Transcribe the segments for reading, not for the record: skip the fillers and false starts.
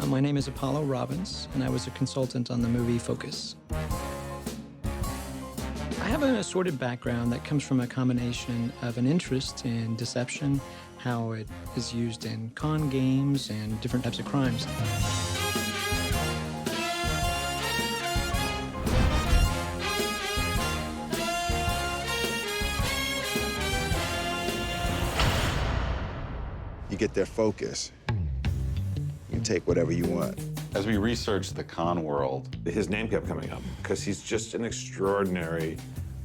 My name is Apollo Robbins, and I was a consultant on the movie Focus. I have an assorted background that comes from a combination of an interest in deception, how it is used in con games and different types of crimes. You get their focus. You can take whatever you want. As we researched the con world, his name kept coming up because he's just an extraordinary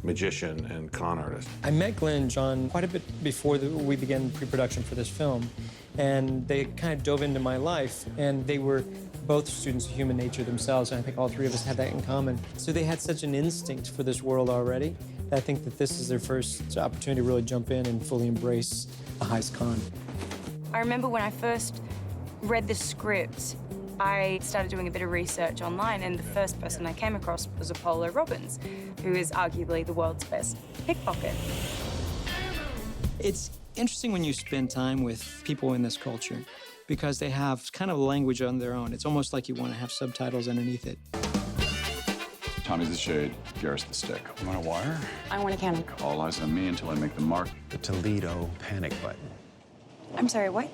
magician and con artist. I met Glenn and John quite a bit before we began pre-production for this film, and they kind of dove into my life, and they were both students of human nature themselves, and I think all three of us had that in common. So they had such an instinct for this world already that I think that this is their first opportunity to really jump in and fully embrace a heist con. I remember when I first read the script, I started doing a bit of research online, and the first person I came across was Apollo Robbins, who is arguably the world's best pickpocket. It's interesting when you spend time with people in this culture because they have kind of a language on their own. It's almost like you want to have subtitles underneath it. Tommy's the shade, Garrett's the stick. You want a wire? I want a cannon. All eyes on me until I make the mark. The Toledo panic button. I'm sorry, what?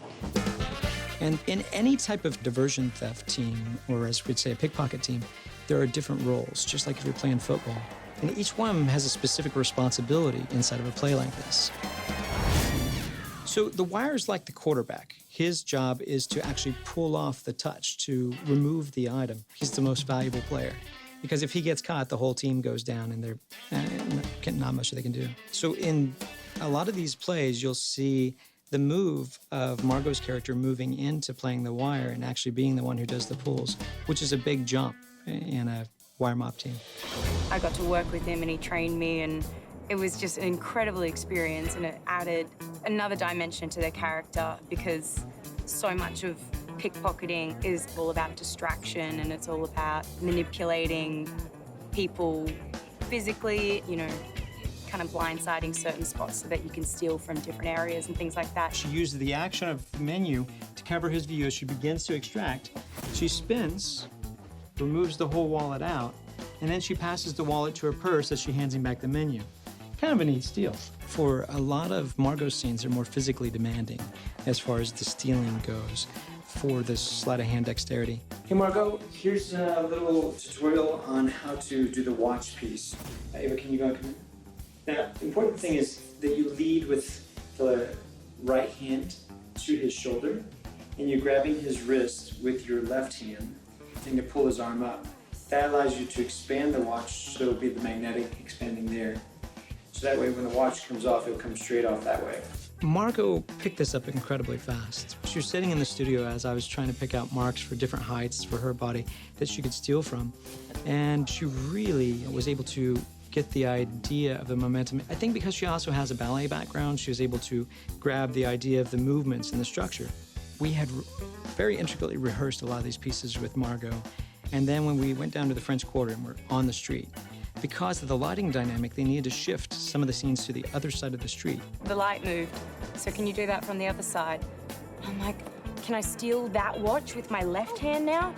And in any type of diversion theft team, or as we'd say, a pickpocket team, there are different roles, just like if you're playing football. And each one of them has a specific responsibility inside of a play like this. So the wire's like the quarterback. His job is to actually pull off the touch, to remove the item. He's the most valuable player. Because if he gets caught, the whole team goes down and there's not much they can do. So in a lot of these plays, you'll see the move of Margot's character moving into playing the wire and actually being the one who does the pulls, which is a big jump in a wire mop team. I got to work with him and he trained me, and it was just an incredible experience, and it added another dimension to their character because so much of pickpocketing is all about distraction, and it's all about manipulating people physically, you know, kind of blindsiding certain spots so that you can steal from different areas and things like that. She uses the action of the menu to cover his view as she begins to extract. She spins, removes the whole wallet out, and then she passes the wallet to her purse as she hands him back the menu. Kind of a neat steal. For a lot of Margot's scenes, they're more physically demanding as far as the stealing goes for this sleight of hand dexterity. Hey Margot, here's a little tutorial on how to do the watch piece. Ava, can you go and come in? Now, the important thing is that you lead with the right hand to his shoulder, and you're grabbing his wrist with your left hand, and you pull his arm up. That allows you to expand the watch, so it'll be the magnetic expanding there. So that way, when the watch comes off, it'll come straight off that way. Margo picked this up incredibly fast. She was sitting in the studio as I was trying to pick out marks for different heights for her body that she could steal from, and she really was able to get the idea of the momentum. I think because she also has a ballet background, she was able to grab the idea of the movements and the structure. We had very intricately rehearsed a lot of these pieces with Margot, and then when we went down to the French Quarter and we're on the street, because of the lighting dynamic, they needed to shift some of the scenes to the other side of the street. The light moved, so can you do that from the other side? I'm like, can I steal that watch with my left hand now?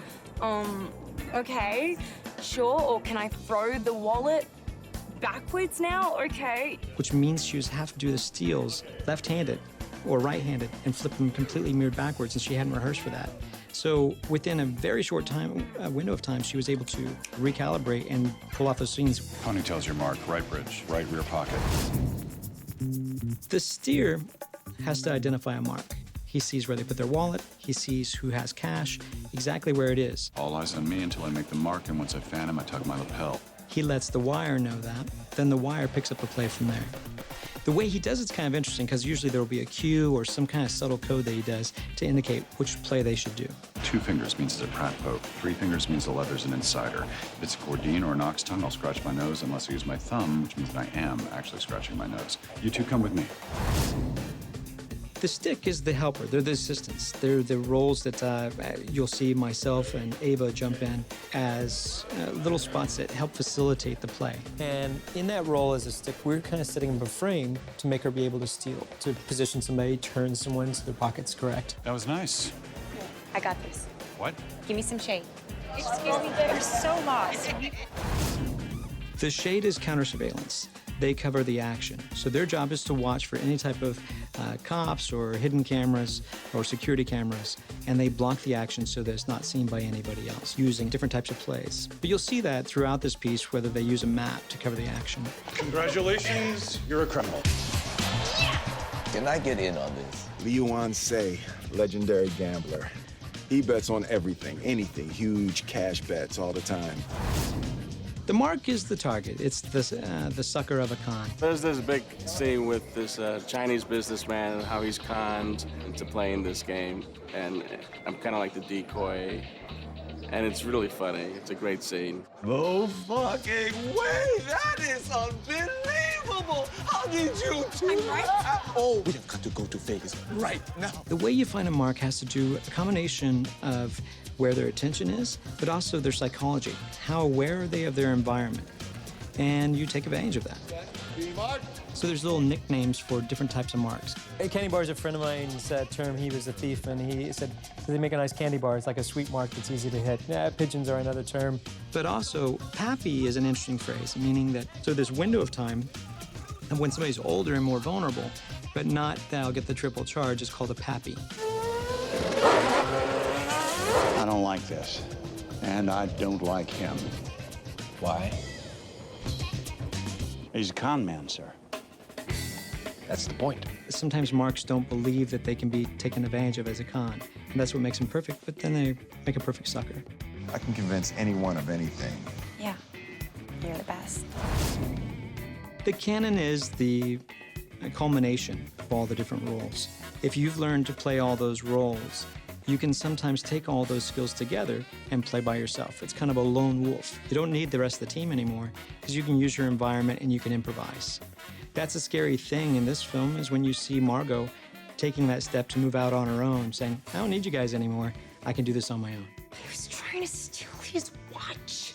Okay, sure, or can I throw the wallet backwards now? Okay. Which means she was have to do the steals left-handed or right-handed and flip them completely mirrored backwards, and she hadn't rehearsed for that. So within a very short time, window of time, she was able to recalibrate and pull off those scenes. Ponytail's your mark, right bridge, right rear pocket. The steer has to identify a mark. He sees where they put their wallet, he sees who has cash, exactly where it is. All eyes on me until I make the mark, and once I fan him, I tug my lapel. He lets the wire know that, then the wire picks up the play from there. The way he does it's kind of interesting because usually there will be a cue or some kind of subtle code that he does to indicate which play they should do. 2 fingers means it's a Pratt poke. 3 fingers means the leather's an insider. If it's a Cordine or an ox tongue, I'll scratch my nose unless I use my thumb, which means that I am actually scratching my nose. You two come with me. The stick is the helper. They're the assistants. They're the roles that you'll see myself and Ava jump in as little spots that help facilitate the play. And in that role as a stick, we're kind of setting up a frame to make her be able to steal, to position somebody, turn someone so their pocket's correct. That was nice. I got this. What? Give me some shade. Excuse me, you're so lost. The shade is counter surveillance. They cover the action. So their job is to watch for any type of cops or hidden cameras or security cameras, and they block the action so that it's not seen by anybody else using different types of plays. But you'll see that throughout this piece, whether they use a map to cover the action. Congratulations, you're a criminal. Can I get in on this? Liu Say, legendary gambler. He bets on everything, anything, huge cash bets all the time. The mark is the target. It's the sucker of a con. There's this big scene with this Chinese businessman and how he's conned into playing this game. And I'm kind of like the decoy. And it's really funny. It's a great scene. No fucking way! That is unbelievable! How did you do that? Oh, we have got to go to Vegas right now. The way you find a mark has to do with a combination of where their attention is, but also their psychology. How aware are they of their environment? And you take advantage of that. So there's little nicknames for different types of marks. A candy bar is a friend of mine's term. He was a thief, and he said, they make a nice candy bar. It's like a sweet mark that's easy to hit. Yeah, pigeons are another term. But also, pappy is an interesting phrase, meaning that, so this window of time, and when somebody's older and more vulnerable, but not they'll get the triple charge, is called a pappy. I don't like this, and I don't like him. Why? He's a con man, sir. That's the point. Sometimes marks don't believe that they can be taken advantage of as a con, and that's what makes them perfect, but then they make a perfect sucker. I can convince anyone of anything. Yeah, you're the best. The canon is the culmination of all the different roles. If you've learned to play all those roles, you can sometimes take all those skills together and play by yourself. It's kind of a lone wolf. You don't need the rest of the team anymore because you can use your environment and you can improvise. That's a scary thing in this film, is when you see Margo taking that step to move out on her own, saying, I don't need you guys anymore. I can do this on my own. He was trying to steal his watch.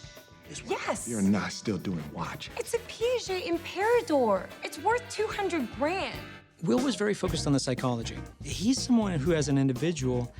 Yes. You're not still doing watch. It's a Piaget Imperador. It's worth 200 grand. Will was very focused on the psychology. He's someone who, as an individual,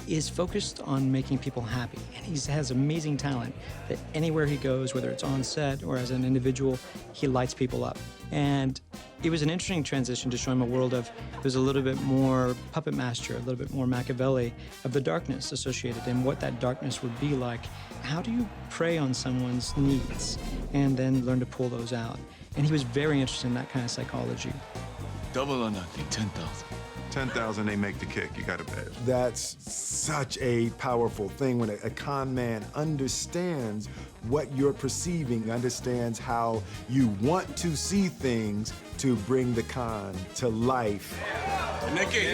is focused on making people happy. And he has amazing talent that anywhere he goes, whether it's on set or as an individual, he lights people up. And it was an interesting transition to show him a world of, there's a little bit more puppet master, a little bit more Machiavelli of the darkness associated and what that darkness would be like. How do you prey on someone's needs and then learn to pull those out? And he was very interested in that kind of psychology. Double or nothing, 10,000. 10,000, they make the kick. You got to pay. That's such a powerful thing when a con man understands what you're perceiving, understands how you want to see things to bring the con to life. Nikki!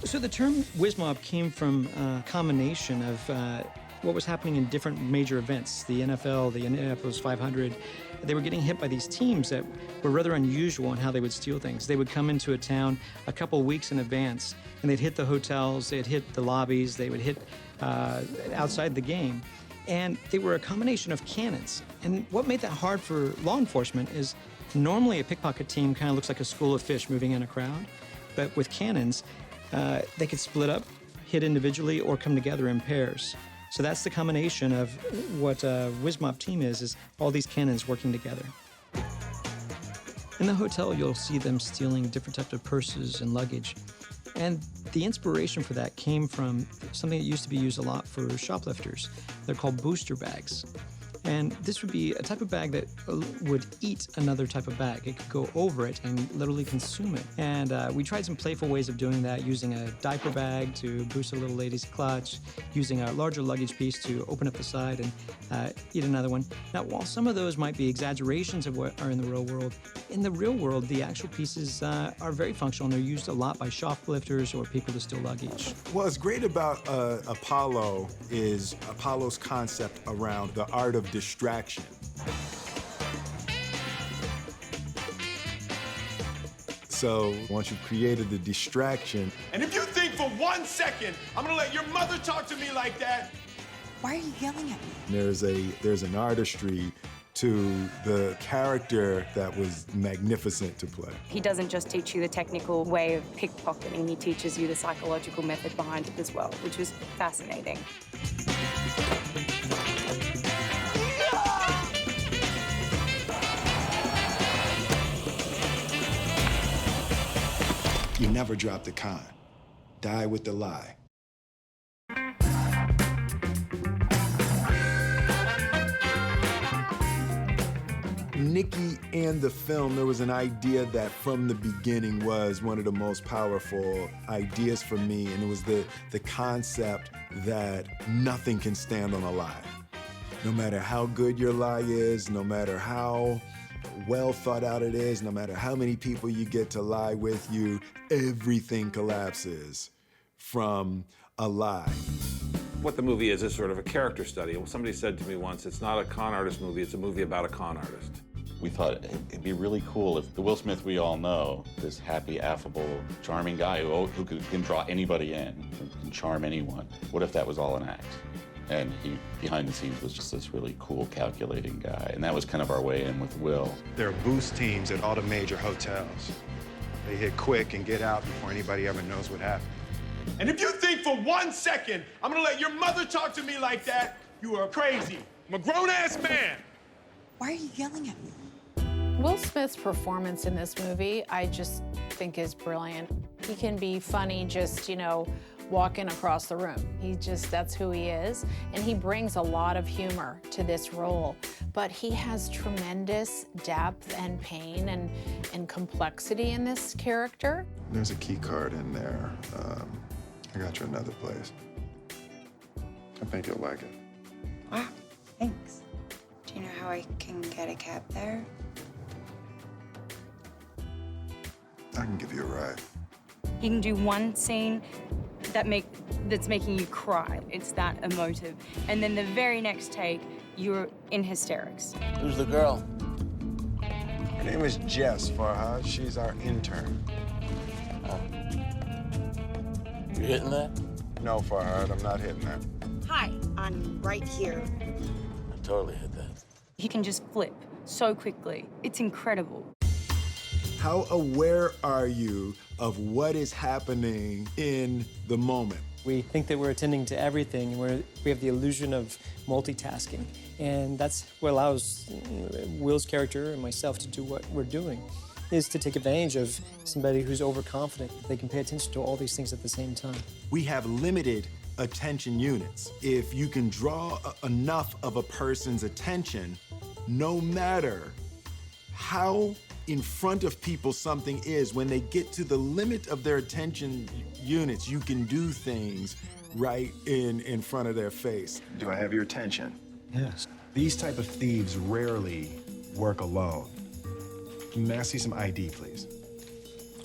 So the term whiz mob came from a combination of what was happening in different major events. The NFL, the Indianapolis 500, they were getting hit by these teams that were rather unusual in how they would steal things. They would come into a town a couple weeks in advance, and they'd hit the hotels, they'd hit the lobbies, they would hit outside the game. And they were a combination of cannons. And what made that hard for law enforcement is normally a pickpocket team kind of looks like a school of fish moving in a crowd. But with cannons, they could split up, hit individually, or come together in pairs. So that's the combination of what a whiz mob team is all these cannons working together. In the hotel, you'll see them stealing different types of purses and luggage. And the inspiration for that came from something that used to be used a lot for shoplifters. They're called booster bags. And this would be a type of bag that would eat another type of bag. It could go over it and literally consume it. And we tried some playful ways of doing that, using a diaper bag to boost a little lady's clutch, using a larger luggage piece to open up the side and eat another one. Now, while some of those might be exaggerations of what are in the real world, the actual pieces are very functional, and they're used a lot by shoplifters or people to steal luggage. What's great about Apollo is Apollo's concept around the art of distraction. So once you've created the distraction. And if you think for 1 second I'm gonna let your mother talk to me like that. Why are you yelling at me? There's an artistry to the character that was magnificent to play. He doesn't just teach you the technical way of pickpocketing, he teaches you the psychological method behind it as well, which was fascinating. You never drop the con. Die with the lie. Nikki and the film, there was an idea that from the beginning was one of the most powerful ideas for me, and it was the concept that nothing can stand on a lie. No matter how good your lie is, no matter how well thought out it is, no matter how many people you get to lie with you, everything collapses from a lie. What the movie is sort of a character study. Somebody said to me once, it's not a con artist movie, it's a movie about a con artist. We thought it'd be really cool if the Will Smith we all know, this happy, affable, charming guy who can draw anybody in, who can charm anyone. What if that was all an act? And he, behind the scenes, was just this really cool, calculating guy. And that was kind of our way in with Will. There are boost teams at all the major hotels. They hit quick and get out before anybody ever knows what happened. And if you think for 1 second I'm gonna let your mother talk to me like that, you are crazy. I'm a grown-ass man. Why are you yelling at me? Will Smith's performance in this movie, I just think is brilliant. He can be funny just, walking across the room. That's who he is. And he brings a lot of humor to this role. But he has tremendous depth and pain and complexity in this character. There's a key card in there. I got you another place. I think you'll like it. Wow, thanks. Do you know how I can get a cab there? I can give you a ride. You can do one scene that's making you cry. It's that emotive. And then the very next take, you're in hysterics. Who's the girl? Her name is Jess, Farhad. She's our intern. You hitting that? No, Farhad, I'm not hitting that. Hi, I'm right here. I totally hit that. He can just flip so quickly. It's incredible. How aware are you of what is happening in the moment? We think that we're attending to everything, and we have the illusion of multitasking. And that's what allows Will's character and myself to do what we're doing, is to take advantage of somebody who's overconfident. They can pay attention to all these things at the same time. We have limited attention units. If you can draw enough of a person's attention, no matter how in front of people something is, when they get to the limit of their attention units, you can do things right in front of their face. Do I have your attention? Yes. These type of thieves rarely work alone. May I see some ID, please?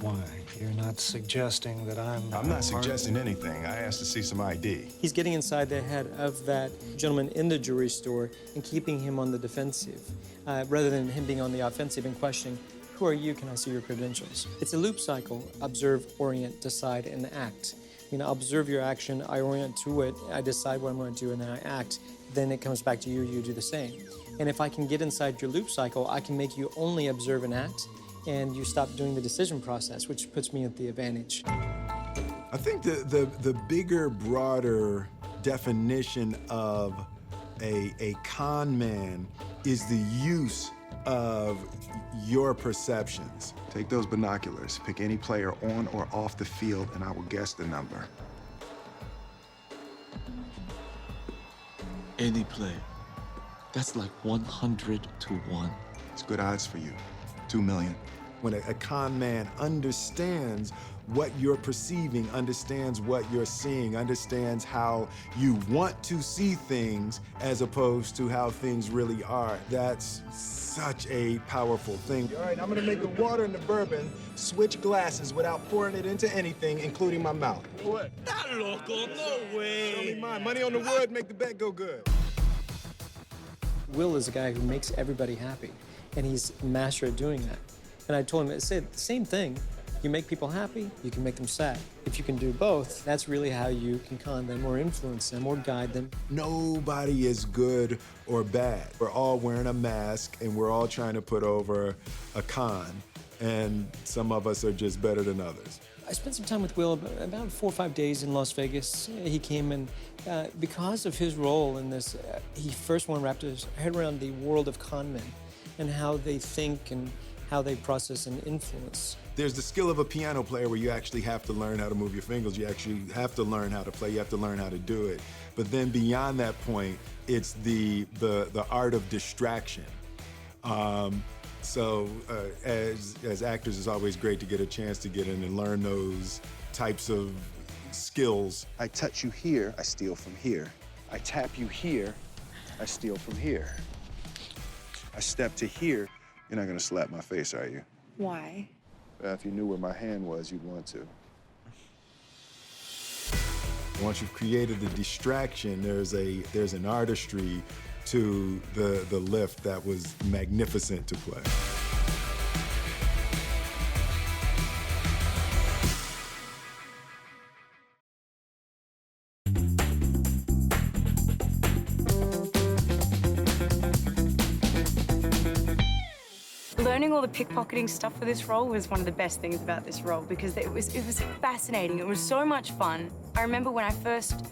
Why? You're not suggesting that I'm not suggesting anything. I asked to see some ID. He's getting inside the head of that gentleman in the jewelry store and keeping him on the defensive, rather than him being on the offensive and questioning, who are you? Can I see your credentials? It's a loop cycle: observe, orient, decide, and act. I observe your action, I orient to it, I decide what I'm going to do, and then I act. Then it comes back to you, you do the same. And if I can get inside your loop cycle, I can make you only observe and act, and you stop doing the decision process, which puts me at the advantage. I think the bigger, broader definition of a con man is the use of your perceptions. Take those binoculars, pick any player on or off the field, and I will guess the number. Any play. That's like 100 to 1. It's good odds for you. 2 million. When a con man understands what you're perceiving, understands what you're seeing, understands how you want to see things as opposed to how things really are, that's such a powerful thing. All right, I'm gonna make the water and the bourbon switch glasses without pouring it into anything, including my mouth. What? That loco, no way. Show me mine. Money on the wood, make the bet go good. Will is a guy who makes everybody happy, and he's a master at doing that. And I told him, I said the same thing. You make people happy, you can make them sad. If you can do both, that's really how you can con them or influence them or guide them. Nobody is good or bad. We're all wearing a mask and we're all trying to put over a con, and some of us are just better than others. I spent some time with Will, about 4 or 5 days in Las Vegas. He came and because of his role in this, he first wrapped his head around the world of con men and how they think and how they process and influence. There's the skill of a piano player where you actually have to learn how to move your fingers. You actually have to learn how to play. You have to learn how to do it. But then beyond that point, it's the art of distraction. So as actors, it's always great to get a chance to get in and learn those types of skills. I touch you here, I steal from here. I tap you here, I steal from here. I step to here, you're not gonna slap my face, are you? Why? If you knew where my hand was, you'd want to. Once you've created the distraction, there's an artistry to the lift that was magnificent to play. Learning all the pickpocketing stuff for this role was one of the best things about this role because it was fascinating. It was so much fun. I remember when I first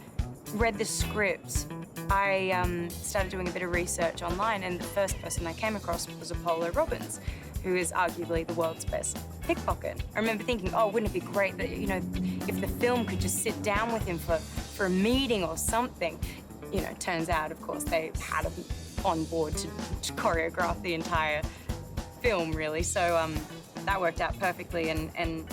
read the script, I started doing a bit of research online, and the first person I came across was Apollo Robbins, who is arguably the world's best pickpocket. I remember thinking, oh, wouldn't it be great that, you know, if the film could just sit down with him for a meeting or something. You know, turns out, of course, they had him on board to choreograph the entire film, really. So that worked out perfectly, and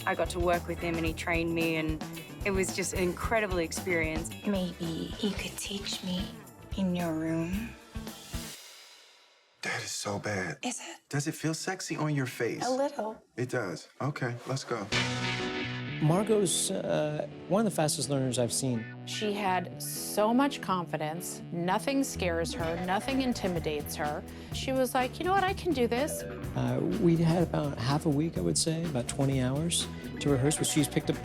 I got to work with him, and he trained me, and it was just an incredible experience. Maybe he could teach me in your room. That is so bad. Is it? Does it feel sexy on your face? A little. It does. Okay, let's go. Margo's one of the fastest learners I've seen. She had so much confidence. Nothing scares her. Nothing intimidates her. She was like, you know what, I can do this. We had about half a week, I would say, about 20 hours to rehearse, but she's picked up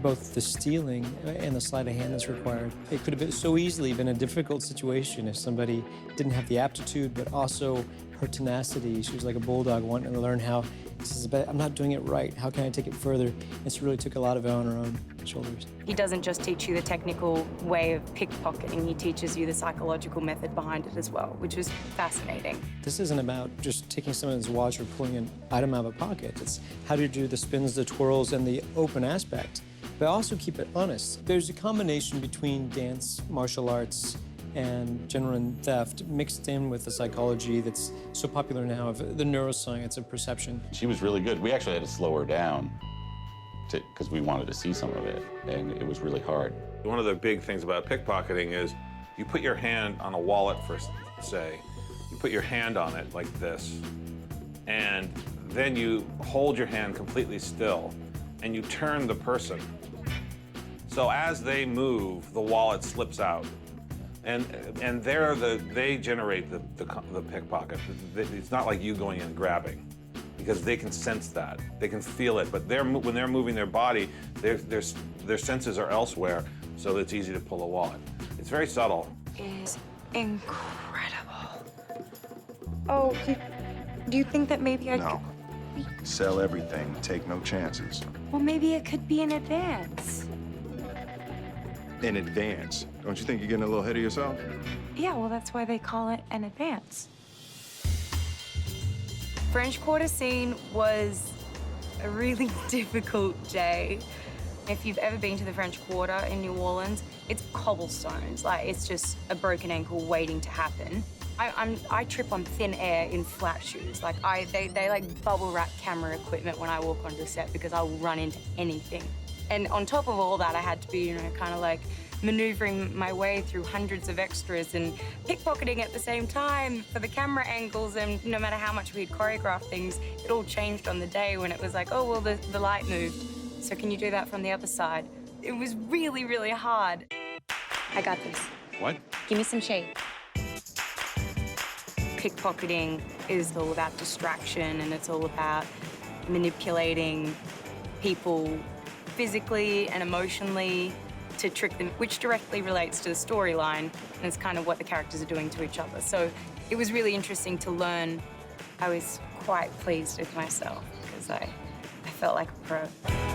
both the stealing and the sleight of hand that's required. It could have so easily been a difficult situation if somebody didn't have the aptitude, but also her tenacity. She was like a bulldog wanting to learn how, I'm not doing it right. How can I take it further? And she really took a lot of it on her own shoulders. He doesn't just teach you the technical way of pickpocketing, he teaches you the psychological method behind it as well, which was fascinating. This isn't about just taking someone's watch or pulling an item out of a pocket. It's how do you do the spins, the twirls, and the open aspect, but also keep it honest. There's a combination between dance, martial arts, and genuine theft mixed in with the psychology that's so popular now of the neuroscience of perception. She was really good. We actually had to slow her down because we wanted to see some of it, and it was really hard. One of the big things about pickpocketing is you put your hand on a wallet, for say, you put your hand on it like this, and then you hold your hand completely still, and you turn the person. So as they move, the wallet slips out. And they generate the pickpocket. It's not like you going in and grabbing, because they can sense that, they can feel it. But when they're moving their body, their senses are elsewhere, so it's easy to pull a wallet. It's very subtle. It's incredible. Oh, do you think that maybe I No. Sell everything, take no chances. Well, maybe it could be in advance. In advance. Don't you think you're getting a little ahead of yourself? Yeah, well, that's why they call it an advance. French Quarter scene was a really difficult day. If you've ever been to the French Quarter in New Orleans, it's cobblestones. Like, it's just a broken ankle waiting to happen. I trip on thin air in flat shoes. Like, they like bubble wrap camera equipment when I walk onto the set because I will run into anything. And on top of all that, I had to be, you know, kind of like maneuvering my way through hundreds of extras and pickpocketing at the same time for the camera angles. And no matter how much we'd choreographed things, it all changed on the day when it was like, oh, well, the light moved. So can you do that from the other side? It was really, really hard. I got this. What? Give me some shade. Pickpocketing is all about distraction, and it's all about manipulating people physically and emotionally to trick them, which directly relates to the storyline, and it's kind of what the characters are doing to each other. So it was really interesting to learn. I was quite pleased with myself because I felt like a pro.